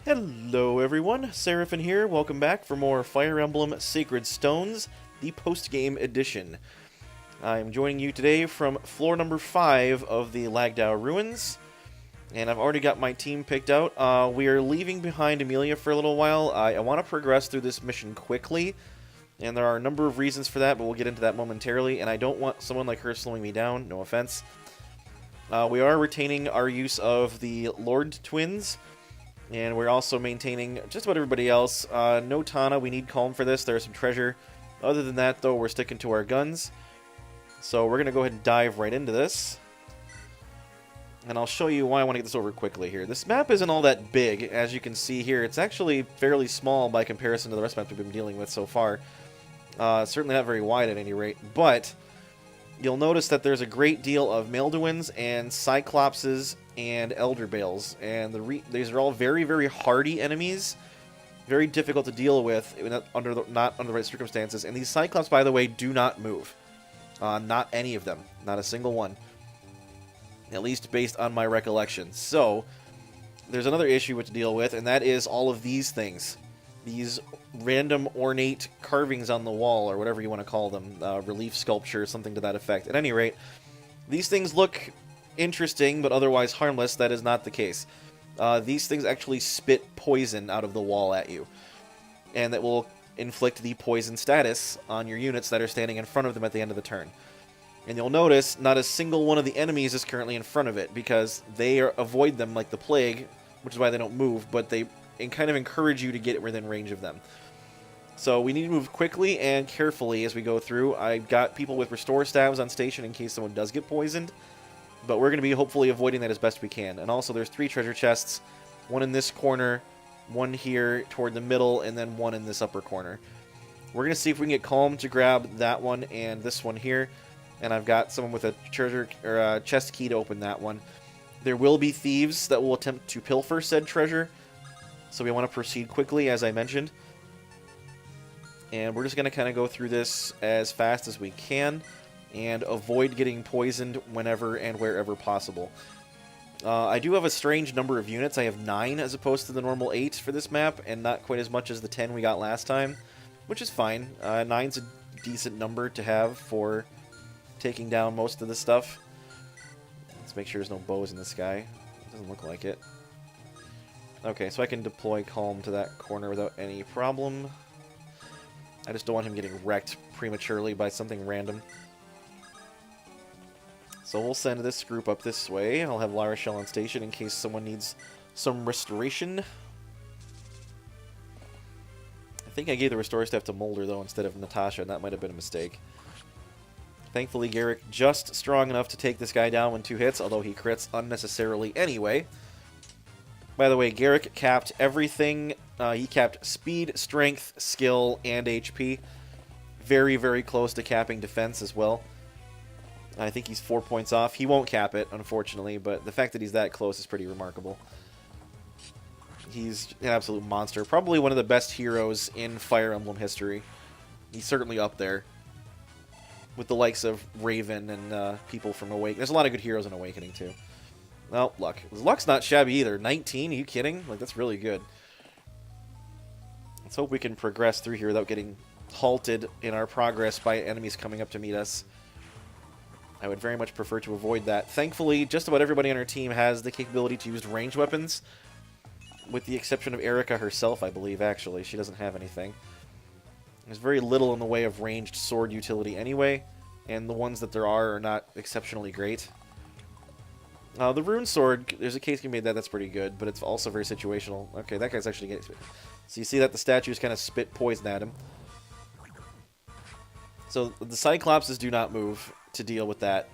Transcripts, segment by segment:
Hello everyone, Seraphin here, welcome back for more Fire Emblem Sacred Stones, the post-game edition. I am joining you today from floor number 5 of the Lagdou ruins, and I've already got my team picked out. We are leaving behind Amelia for a little while. I want to progress through this mission quickly, and there are a number of reasons for that, but we'll get into that momentarily, and I don't want someone like her slowing me down, no offense. We are retaining our use of the Lord Twins, and we're also maintaining just about everybody else. No Tana, we need Calm for this. There's some treasure. Other than that, though, we're sticking to our guns. So we're going to go ahead and dive right into this. And I'll show you why I want to get this over quickly here. This map isn't all that big, as you can see here. It's actually fairly small by comparison to the rest of the maps we've been dealing with so far. Certainly not very wide at any rate, but you'll notice that there's a great deal of Malduins and Cyclopses and Elder Bales, and these are all very, very hardy enemies, very difficult to deal with not under the right circumstances. And these Cyclops, by the way, do not move. Not any of them. Not a single one. At least based on my recollection. So, there's another issue to deal with, and that is all of these things. These random ornate carvings on the wall, or whatever you want to call them. Relief sculpture, something to that effect. At any rate, these things look interesting, but otherwise harmless. That is not the case. These things actually spit poison out of the wall at you. And that will inflict the poison status on your units that are standing in front of them at the end of the turn. And you'll notice not a single one of the enemies is currently in front of it, because they avoid them like the plague, which is why they don't move, but they kind of encourage you to get within range of them. So we need to move quickly and carefully as we go through. I've got people with restore staves on station in case someone does get poisoned, but we're going to be hopefully avoiding that as best we can. And also there's 3 treasure chests, one in this corner, one here toward the middle, and then one in this upper corner. We're going to see if we can get Calm to grab that one and this one here. And I've got someone with a treasure or a chest key to open that one. There will be thieves that will attempt to pilfer said treasure, so we want to proceed quickly, as I mentioned. And we're just going to kind of go through this as fast as we can and avoid getting poisoned whenever and wherever possible. I do have a strange number of units. I have 9 as opposed to the normal 8 for this map, and not quite as much as the 10 we got last time, which is fine. 9's a decent number to have for taking down most of the stuff. Let's make sure there's no bows in the sky. It doesn't look like it. Okay, so I can deploy Calm to that corner without any problem. I just don't want him getting wrecked prematurely by something random. So we'll send this group up this way. I'll have La Rochelle on station in case someone needs some restoration. I think I gave the restore staff to Mulder, though, instead of Natasha, and that might have been a mistake. Thankfully, Garrick just strong enough to take this guy down in 2 hits, although he crits unnecessarily anyway. By the way, Garrick capped everything. He capped speed, strength, skill, and HP. Very, very close to capping defense as well. I think he's 4 points off. He won't cap it, unfortunately, but the fact that he's that close is pretty remarkable. He's an absolute monster. Probably one of the best heroes in Fire Emblem history. He's certainly up there with the likes of Raven and people from Awakening. There's a lot of good heroes in Awakening, too. Well, Luck. Luck's not shabby either. 19? Are you kidding? Like, that's really good. Let's hope we can progress through here without getting halted in our progress by enemies coming up to meet us. I would very much prefer to avoid that. Thankfully, just about everybody on our team has the capability to use ranged weapons, with the exception of Erica herself, I believe, actually. She doesn't have anything. There's very little in the way of ranged sword utility anyway, and the ones that there are not exceptionally great. The rune sword, there's a case to be made that that's pretty good, but it's also very situational. Okay, that guy's actually getting... So you see that the statues kind of spit poison at him. So the Cyclopses do not move to deal with that,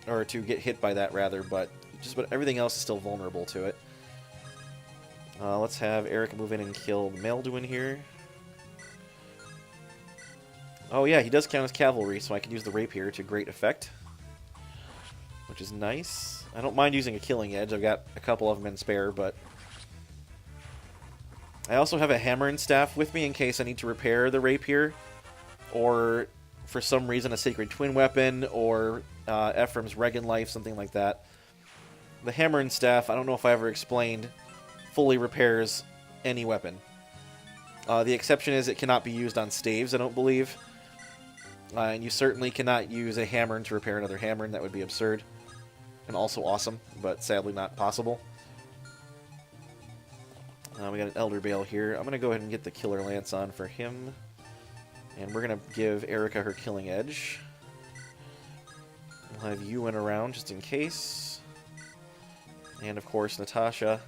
or to get hit by that, rather, but just about everything else is still vulnerable to it. Let's have Eric move in and kill the Malduin here. Oh yeah, he does count as cavalry, so I can use the rapier to great effect, which is nice. I don't mind using a killing edge. I've got a couple of them in spare, but I also have a hammer and staff with me in case I need to repair the rapier, or for some reason a sacred twin weapon, or Ephraim's Regan Life, something like that. The hammer and staff, I don't know if I ever explained, fully repairs any weapon. The exception is it cannot be used on staves, I don't believe. And you certainly cannot use a hammer to repair another hammer, and that would be absurd. And also awesome, but sadly not possible. We got an Elder Bale here. I'm going to go ahead and get the Killer Lance on for him. And we're going to give Erica her Killing Edge. We'll have Ewan around just in case. And of course, Natasha.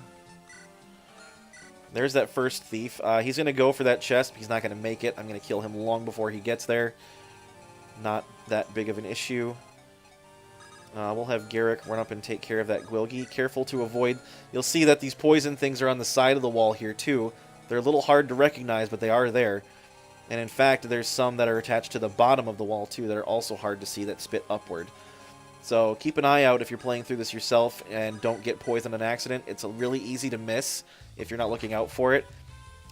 There's that first thief. He's going to go for that chest, but he's not going to make it. I'm going to kill him long before he gets there. Not that big of an issue. We'll have Garrick run up and take care of that Gwilgi. Careful to avoid. You'll see that these poison things are on the side of the wall here too. They're a little hard to recognize, but they are there. And in fact, there's some that are attached to the bottom of the wall too that are also hard to see that spit upward. So keep an eye out if you're playing through this yourself and don't get poisoned on accident. It's really easy to miss if you're not looking out for it.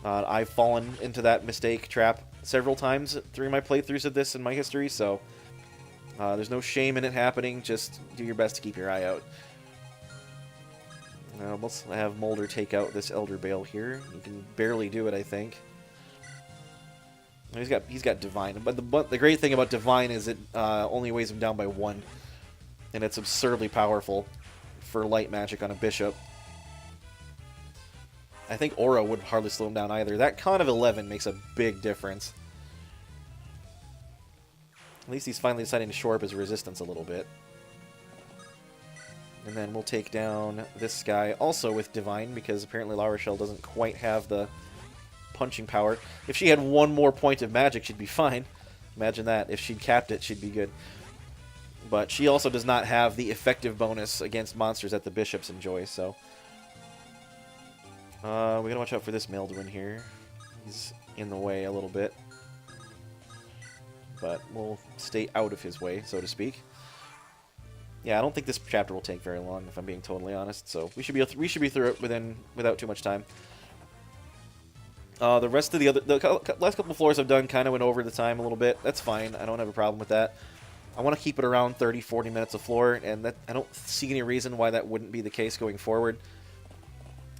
I've fallen into that mistake trap several times through my playthroughs of this in my history, so there's no shame in it happening. Just do your best to keep your eye out. Let's have Mulder take out this Elder Bale here. He can barely do it, I think. He's got Divine, but the great thing about Divine is it only weighs him down by 1, and it's absurdly powerful for light magic on a bishop. I think Aura would hardly slow him down either. That con of 11 makes a big difference. At least he's finally deciding to shore up his resistance a little bit. And then we'll take down this guy also with Divine, because apparently La Rochelle doesn't quite have the punching power. If she had one more point of magic, she'd be fine. Imagine that. If she'd capped it, she'd be good. But she also does not have the effective bonus against monsters that the bishops enjoy, so... we gotta watch out for this Melduin here. He's in the way a little bit. But we'll stay out of his way, so to speak. Yeah, I don't think this chapter will take very long, if I'm being totally honest. So we should be through it without too much time. The rest of the last couple of floors I've done kind of went over the time a little bit. That's fine. I don't have a problem with that. I want to keep it around 30-40 minutes a floor, and I don't see any reason why that wouldn't be the case going forward.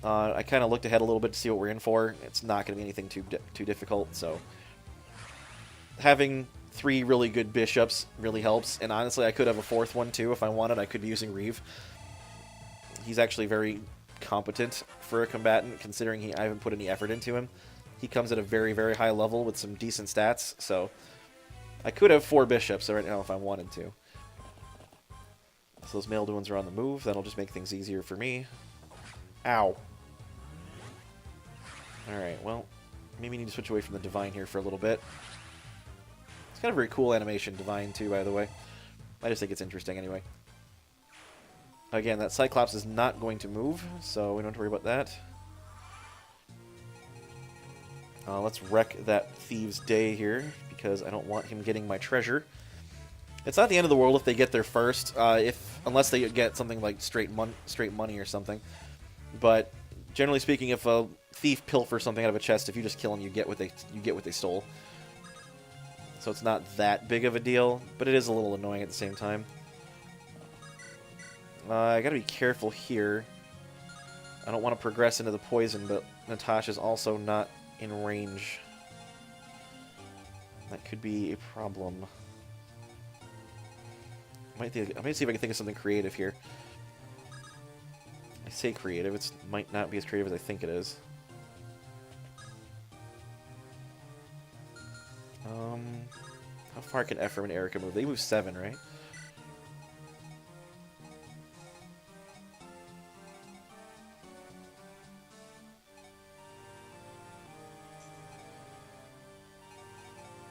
I kind of looked ahead a little bit to see what we're in for. It's not going to be anything too difficult, so having 3 really good bishops really helps. And honestly, I could have a 4th one too if I wanted. I could be using Reeve. He's actually very competent for a combatant, considering I haven't put any effort into him. He comes at a very, very high level with some decent stats, so I could have 4 bishops right now if I wanted to. So those Melduins are on the move. That'll just make things easier for me. Ow. Alright, well, maybe need to switch away from the Divine here for a little bit. It's kind of a very cool animation, Divine, too, by the way. I just think it's interesting anyway. Again, that Cyclops is not going to move, so we don't have to worry about that. Let's wreck that Thieves' Day here, because I don't want him getting my treasure. It's not the end of the world if they get there first, unless they get something like straight money or something. But generally speaking, if a thief pilfers something out of a chest, if you just kill them, you get what they stole. So it's not that big of a deal, but it is a little annoying at the same time. I gotta be careful here. I don't want to progress into the poison, but Natasha's also not in range. That could be a problem. I might see if I can think of something creative here. I say creative, it might not be as creative as I think it is. How far can Ephraim and Erica move? They move 7, right?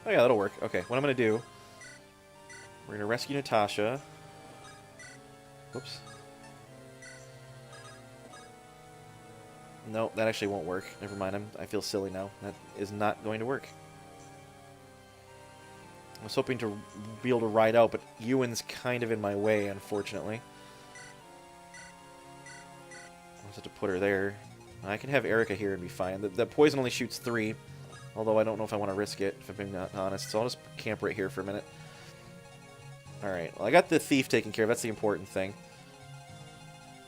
Oh yeah, that'll work. Okay, what I'm going to do, we're going to rescue Natasha. Whoops. No, that actually won't work. Never mind, I feel silly now. That is not going to work. I was hoping to be able to ride out, but Ewan's kind of in my way, unfortunately. I'll just have to put her there. I can have Erica here and be fine. The poison only shoots 3, although I don't know if I want to risk it, if I'm being honest. So I'll just camp right here for a minute. Alright, well, I got the thief taken care of. That's the important thing.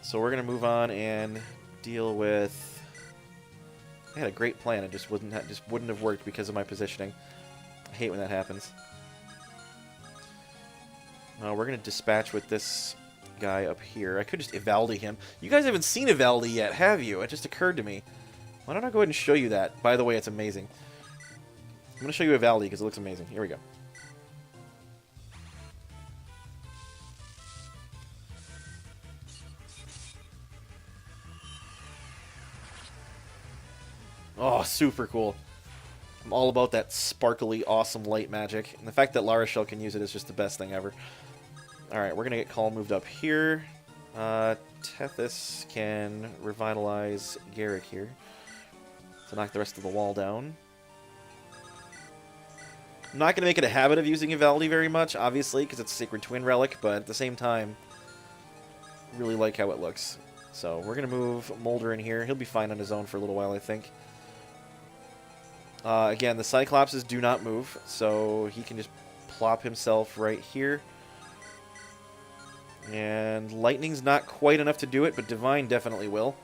So we're going to move on and deal with I had a great plan. It just wouldn't have worked because of my positioning. I hate when that happens. We're going to dispatch with this guy up here. I could just Ivaldi him. You guys haven't seen Ivaldi yet, have you? It just occurred to me. Why don't I go ahead and show you that? By the way, it's amazing. I'm going to show you Ivaldi because it looks amazing. Here we go. Oh, super cool. I'm all about that sparkly, awesome light magic. And the fact that La Rochelle can use it is just the best thing ever. Alright, we're going to get Call moved up here. Tethys can revitalize Garrick here to knock the rest of the wall down. I'm not going to make it a habit of using Ivaldi very much, obviously, because it's a Sacred Twin Relic, but at the same time, I really like how it looks. So we're going to move Molder in here. He'll be fine on his own for a little while, I think. Again, the Cyclopses do not move, so he can just plop himself right here. And Lightning's not quite enough to do it, but Divine definitely will.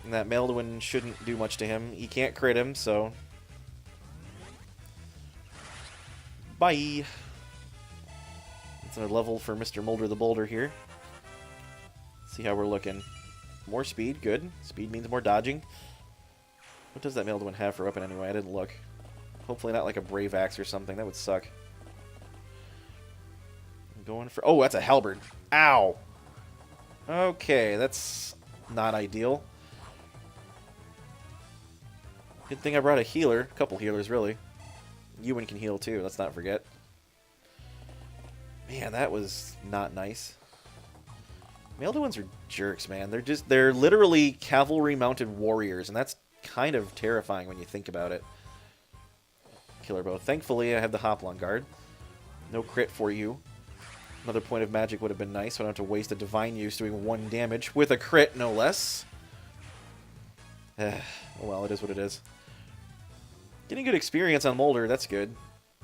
And that Melduin shouldn't do much to him. He can't crit him, so... Bye! It's another level for Mr. Molder the Boulder here. See how we're looking. More speed, good. Speed means more dodging. What does that Melduin have for weapon anyway? I didn't look. Hopefully not like a Brave Axe or something. That would suck. I'm going for... Oh, that's a Halberd. Ow! Okay, that's not ideal. Good thing I brought a healer. A couple healers, really. Ewan can heal, too. Let's not forget. Man, that was not nice. Melduins are jerks, man. They're literally cavalry-mounted warriors, and that's kind of terrifying when you think about it. Killer Bow. Thankfully, I have the Hoplon Guard. No crit for you. Another point of magic would have been nice, so I don't have to waste a Divine Use doing 1 damage with a crit, no less. Oh well, it is what it is. Getting good experience on Molder, that's good.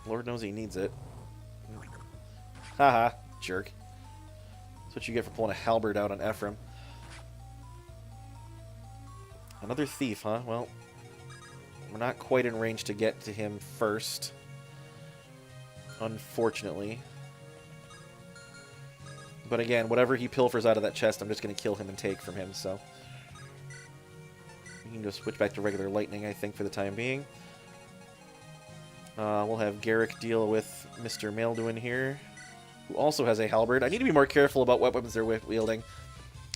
Lord knows he needs it. Haha, jerk. That's what you get for pulling a Halberd out on Ephraim. Another thief, huh? Well, we're not quite in range to get to him first. Unfortunately. But again, whatever he pilfers out of that chest, I'm just going to kill him and take from him, so... We can just switch back to regular lightning, I think, for the time being. We'll have Garrick deal with Mr. Melduin here, who also has a halberd. I need to be more careful about what weapons they're wielding.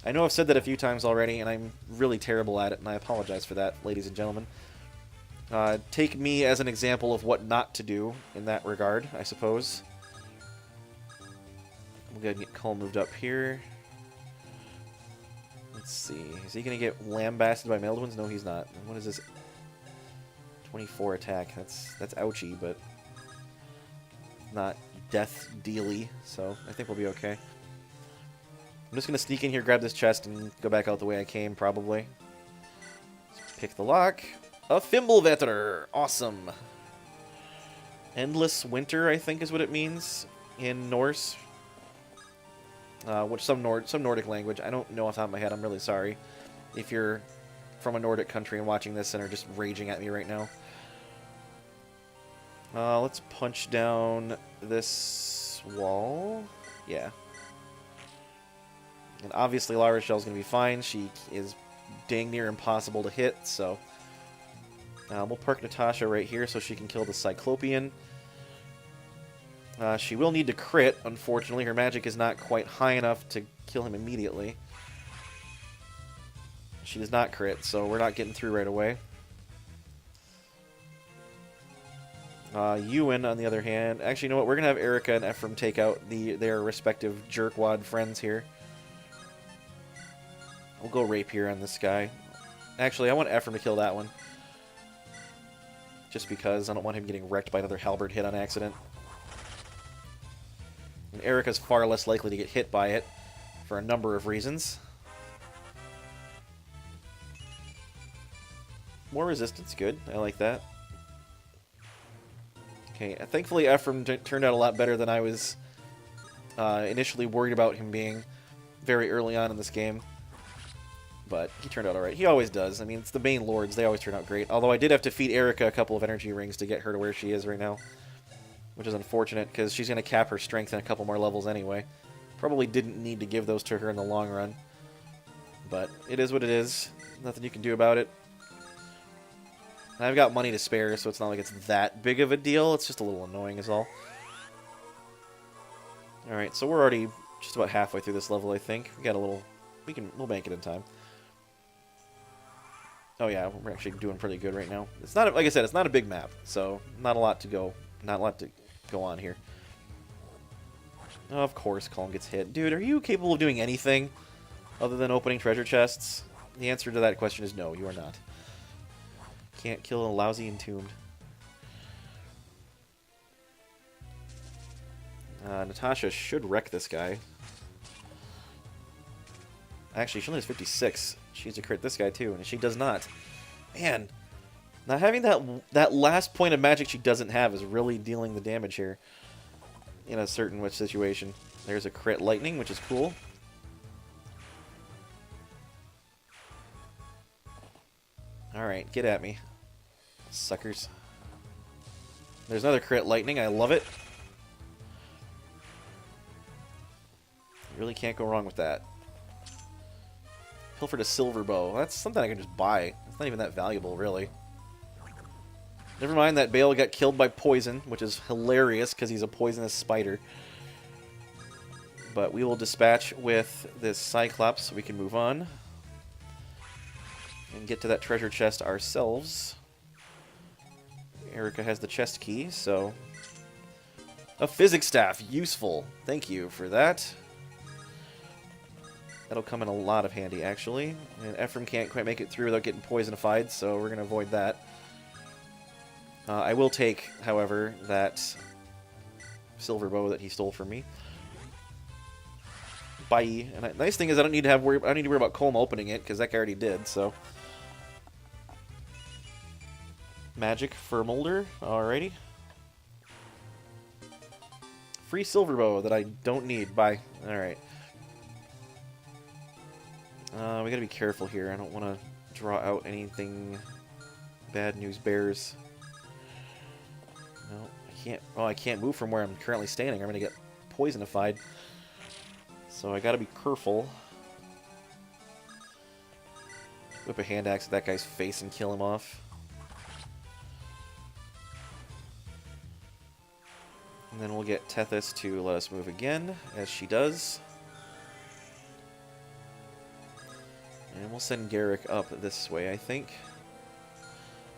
I know I've said that a few times already, and I'm really terrible at it, and I apologize for that, ladies and gentlemen. Take me as an example of what not to do in that regard, I suppose. We'll go ahead and get Cull moved up here. Let's see. Is he going to get lambasted by Melduins? No, he's not. What is this? 24 attack. That's ouchy, but not death-dealy, so I think we'll be okay. I'm just going to sneak in here, grab this chest, and go back out the way I came, probably. Let's pick the lock. A Fimbulvetter! Awesome! Endless Winter, I think is what it means in Norse. Which some Nordic language. I don't know off the top of my head. I'm really sorry if you're from a Nordic country and watching this and are just raging at me right now. Let's punch down this wall. Yeah. And obviously La Rochelle's going to be fine. She is dang near impossible to hit, so... we'll park Natasha right here so she can kill the Cyclopean. She will need to crit, unfortunately. Her magic is not quite high enough to kill him immediately. She does not crit, so we're not getting through right away. Ewan, on the other hand... Actually, you know what? We're going to have Erica and Ephraim take out their respective jerkwad friends here. We'll go Rapier on this guy. Actually, I want Ephraim to kill that one. Just because I don't want him getting wrecked by another halberd hit on accident. And Erica's far less likely to get hit by it for a number of reasons. More resistance, good. I like that. Okay, thankfully Ephraim turned out a lot better than I was initially worried about him being very early on in this game. but he turned out alright. He always does. I mean, it's the main lords. They always turn out great. Although I did have to feed Erica a couple of energy rings to get her to where she is right now. Which is unfortunate, because she's going to cap her strength in a couple more levels anyway. Probably didn't need to give those to her in the long run. But it is what it is. Nothing you can do about it. And I've got money to spare, so it's not like it's that big of a deal. It's just a little annoying is all. Alright, so we're already just about halfway through this level, I think. We got a little... We'll make it in time. Oh yeah, we're actually doing pretty good right now. It's not, like I said, it's not a big map, so not a lot to go on here. Of course, Calm gets hit. Dude, are you capable of doing anything other than opening treasure chests? The answer to that question is no, you are not. Can't kill a lousy entombed. Natasha should wreck this guy. Actually, she only has 56. She needs to crit this guy too, and she does not. Man, not having that last point of magic she doesn't have is really dealing the damage here in a certain situation. There's a crit lightning, which is cool. Alright, get at me, suckers. There's another crit lightning. I love it. You really can't go wrong with that. Pilfered a silver bow. That's something I can just buy. It's not even that valuable, really. Never mind that Bale got killed by poison, which is hilarious because he's a poisonous spider. But we will dispatch with this Cyclops so we can move on. And get to that treasure chest ourselves. Erica has the chest key, so... A physics staff. Useful. Thank you for that. That'll come in a lot of handy, actually. And Ephraim can't quite make it through without getting poisonified, so we're going to avoid that. I will take, however, that silver bow that he stole from me. Bye. And the nice thing is I don't need to worry about Colm opening it, because that guy already did, so... Magic Fur Molder. Alrighty. Free silver bow that I don't need. Bye. Alright. We gotta be careful here. I don't want to draw out anything. Bad news bears. No, I can't. Oh, I can't move from where I'm currently standing. I'm gonna get poisonified. So I gotta be careful. Whip a hand axe at that guy's face and kill him off. And then we'll get Tethys to let us move again, as she does. And we'll send Garrick up this way, I think.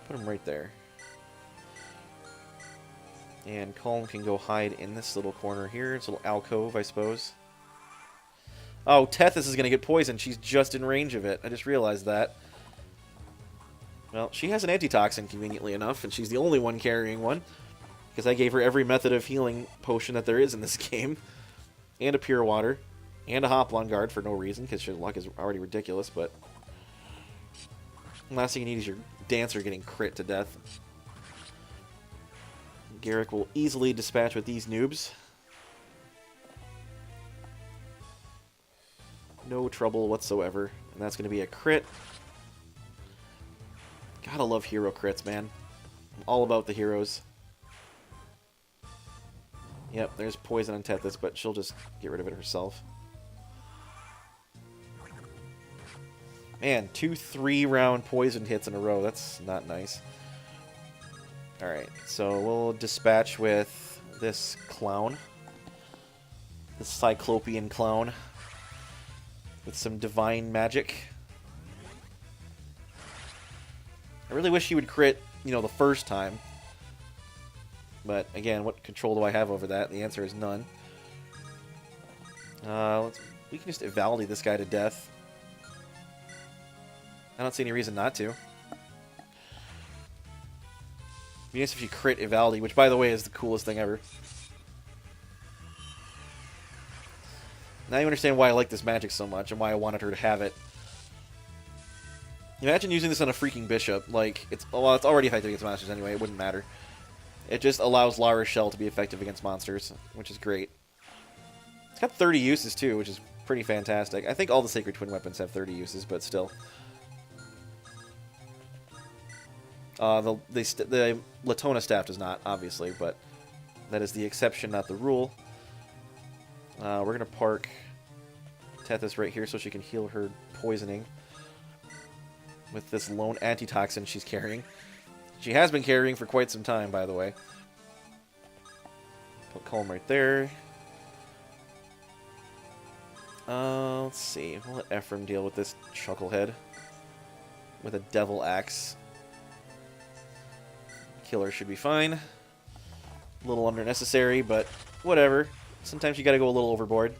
Put him right there. And Colm can go hide in this little corner here. It's a little alcove, I suppose. Oh, Tethys is going to get poisoned. She's just in range of it. I just realized that. Well, she has an antitoxin, conveniently enough, and she's the only one carrying one. Because I gave her every method of healing potion that there is in this game. And a pure water. And a Hoplon guard for no reason, because your luck is already ridiculous, but... Last thing you need is your dancer getting crit to death. Garrick will easily dispatch with these noobs. No trouble whatsoever. And that's going to be a crit. Gotta love hero crits, man. I'm all about the heroes. Yep, there's poison on Tethys, but she'll just get rid of it herself. Man, 2 3-round poison hits in a row. That's not nice. Alright, so we'll dispatch with this clown. This Cyclopean clown. With some divine magic. I really wish he would crit, you know, the first time. But, again, what control do I have over that? The answer is none. We can just Evaldi this guy to death. I don't see any reason not to. Be nice if you crit Evaldi, which, by the way, is the coolest thing ever. Now you understand why I like this magic so much and why I wanted her to have it. Imagine using this on a freaking bishop. Like, it's already effective against monsters anyway. It wouldn't matter. It just allows La Rochelle to be effective against monsters, which is great. It's got 30 uses, too, which is pretty fantastic. I think all the Sacred Twin weapons have 30 uses, but still. The Latona staff does not, obviously, but that is the exception, not the rule. We're going to park Tethys right here so she can heal her poisoning with this lone antitoxin she's carrying. She has been carrying for quite some time, by the way. Put Calm right there. Let's see. We'll let Ephraim deal with this chucklehead with a Devil Axe. Killer should be fine. A little unnecessary, but whatever. Sometimes you gotta go a little overboard.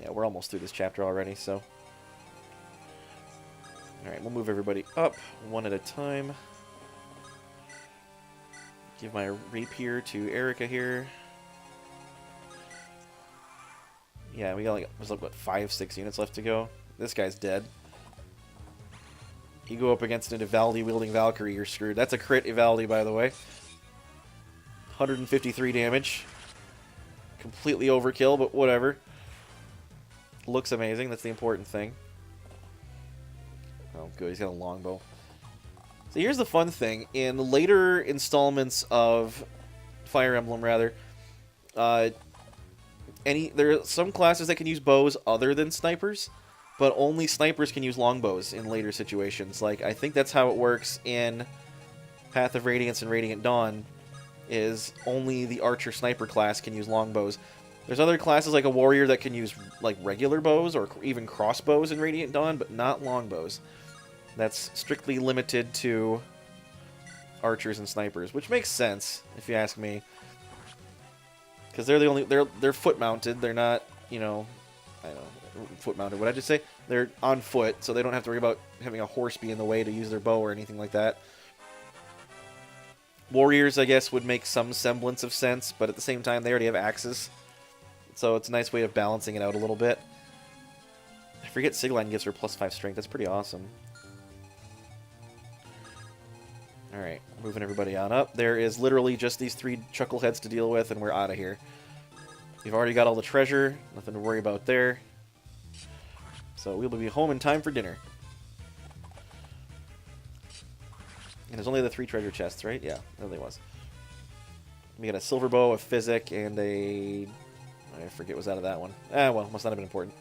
Yeah, we're almost through this chapter already, so... Alright, we'll move everybody up one at a time. Give my rapier to Erica here. Yeah, we got like, there's like, what, 5-6 units left to go? This guy's dead. You go up against an Ivaldi-wielding Valkyrie, you're screwed. That's a crit Ivaldi, by the way. 153 damage. Completely overkill, but whatever. Looks amazing, that's the important thing. Oh, good, he's got a longbow. So here's the fun thing. In later installments of Fire Emblem, rather, there are some classes that can use bows other than snipers, but only snipers can use longbows in later situations. Like, I think that's how it works in Path of Radiance and Radiant Dawn, is only the archer sniper class can use longbows. There's other classes like a warrior that can use like regular bows or even crossbows in Radiant Dawn, but not longbows. That's strictly limited to archers and snipers, which makes sense if you ask me. Because they're the only they're foot mounted. They're not, you know, I don't know, foot mounted. What did I just say? They're on foot, so they don't have to worry about having a horse be in the way to use their bow or anything like that. Warriors, I guess, would make some semblance of sense, but at the same time, they already have axes, so it's a nice way of balancing it out a little bit. I forget Sigline gives her +5 strength. That's pretty awesome. Alright, moving everybody on up. There is literally just these 3 chuckleheads to deal with, and we're out of here. We've already got all the treasure. Nothing to worry about there. So we will be home in time for dinner. And there's only the 3 treasure chests, right? Yeah, there they was. We got a silver bow, a physic, and a... I forget what was out of that one. Ah, well, must not have been important.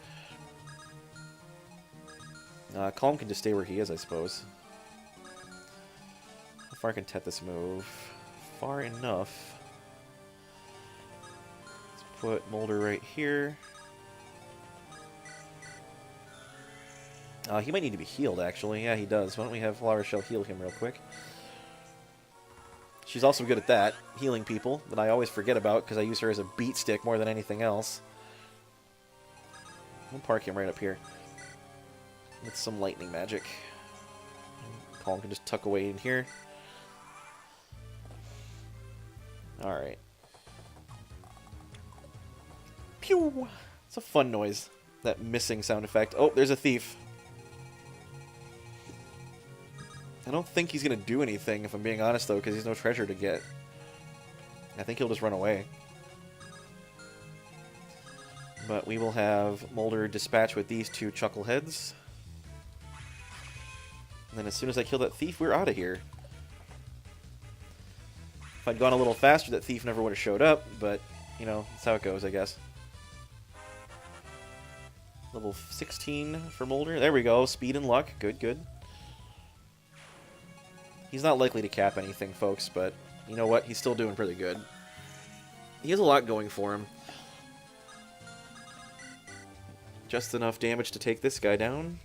Calm can just stay where he is, I suppose. How far can Tethys move? Far enough. Let's put Molder right here. He might need to be healed, actually. Yeah, he does. Why don't we have La Rochelle heal him real quick? She's also good at that, healing people, that I always forget about because I use her as a beat stick more than anything else. We'll park him right up here with some lightning magic. Calm can just tuck away in here. Alright. Pew! It's a fun noise, that missing sound effect. Oh, there's a thief. I don't think he's going to do anything, if I'm being honest, though, because he's no treasure to get. I think he'll just run away. But we will have Molder dispatch with these 2 chuckleheads. And then as soon as I kill that thief, we're out of here. If I'd gone a little faster, that thief never would have showed up, but, you know, that's how it goes, I guess. Level 16 for Molder. There we go. Speed and luck. Good, good. He's not likely to cap anything, folks, but you know what? He's still doing pretty good. He has a lot going for him. Just enough damage to take this guy down.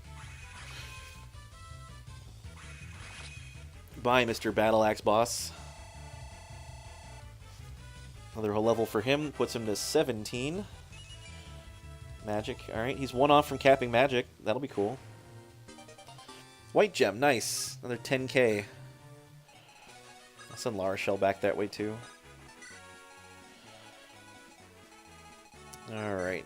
Bye, Mr. Battle Axe Boss. Another level for him puts him to 17. Magic. Alright, he's 1 off from capping magic. That'll be cool. White gem, nice. Another 10k. I'll send La Rochelle back that way too. Alright.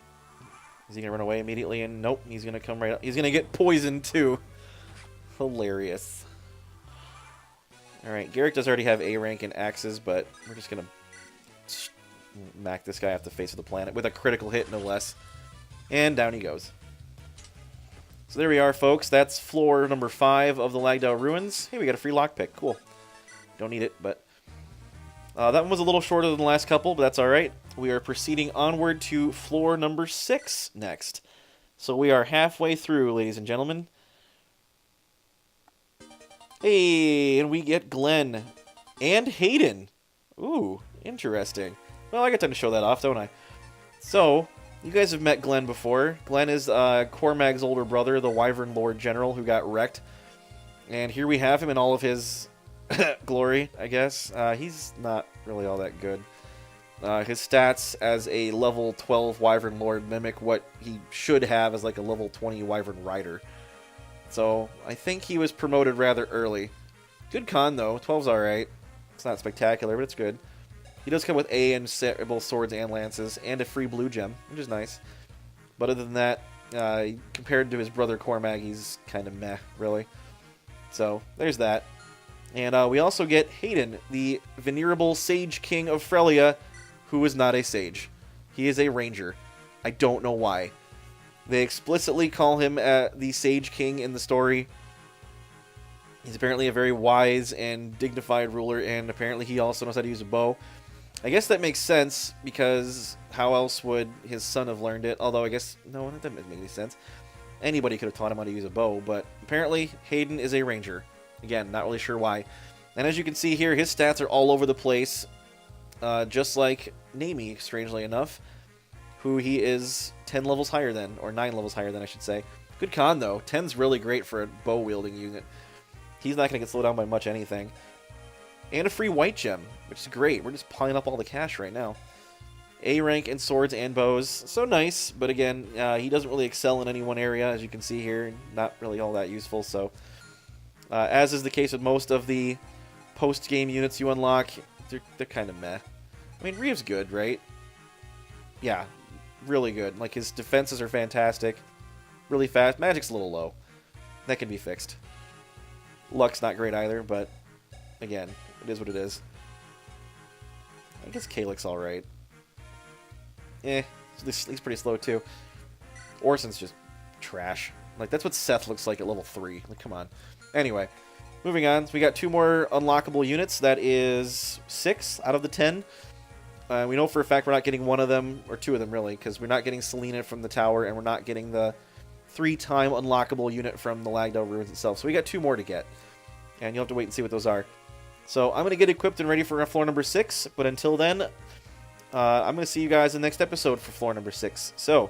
Is he going to run away immediately? And nope, he's going to come right up. He's going to get poisoned too. Hilarious. Alright, Garrick does already have A rank and axes, but we're just going to Mac this guy off the face of the planet with a critical hit, no less. And down he goes. So there we are, folks. That's floor number 5 of the Lagdou Ruins. Hey, we got a free lockpick. Cool. Don't need it, but... that one was a little shorter than the last couple, but that's alright. We are proceeding onward to floor number 6 next. So we are halfway through, ladies and gentlemen. Hey, and we get Glenn. And Hayden. Ooh, interesting. Well, I got time to show that off, don't I? So, you guys have met Glenn before. Glenn is Cormag's older brother, the Wyvern Lord General, who got wrecked. And here we have him in all of his glory, I guess. He's not really all that good. His stats as a level 12 Wyvern Lord mimic what he should have as like a level 20 Wyvern Rider. So, I think he was promoted rather early. Good con, though. 12's alright. It's not spectacular, but it's good. He does come with A in both swords and lances, and a free blue gem, which is nice. But other than that, compared to his brother Cormag, he's kind of meh, really. So, there's that. And we also get Hayden, the venerable Sage King of Frelia, who is not a sage. He is a ranger. I don't know why. They explicitly call him the Sage King in the story. He's apparently a very wise and dignified ruler, and apparently he also knows how to use a bow. I guess that makes sense, because how else would his son have learned it? Although I guess, no, that doesn't make any sense. Anybody could have taught him how to use a bow, but apparently Hayden is a ranger. Again, not really sure why. And as you can see here, his stats are all over the place, just like Naimi, strangely enough, who he is 10 levels higher than, or 9 levels higher than, I should say. Good con, though. 10's really great for a bow-wielding unit. He's not going to get slowed down by much anything. And a free white gem, which is great. We're just piling up all the cash right now. A rank in swords and bows. So nice, but again, he doesn't really excel in any one area, as you can see here. Not really all that useful, so... as is the case with most of the post-game units you unlock, they're kind of meh. I mean, Reeve's good, right? Yeah, really good. Like, his defenses are fantastic. Really fast. Magic's a little low. That can be fixed. Luck's not great either, but again, it is what it is. I guess Kalik's alright. He's pretty slow too. Orson's just trash. Like, that's what Seth looks like at level 3. Like, come on. Anyway, moving on. So we got 2 more unlockable units. That is 6 out of the 10. We know for a fact we're not getting one of them, or 2 of them really, because we're not getting Selena from the tower, and we're not getting the 3-time unlockable unit from the Lagdou Ruins itself. So we got 2 more to get, and you'll have to wait and see what those are. So I'm going to get equipped and ready for floor number 6, but until then, I'm going to see you guys in the next episode for floor number 6. So,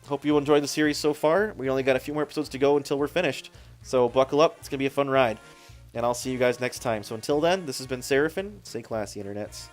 hope you enjoyed the series so far. We only got a few more episodes to go until we're finished. So buckle up, it's going to be a fun ride. And I'll see you guys next time. So until then, this has been Seraphin. Stay classy, internets.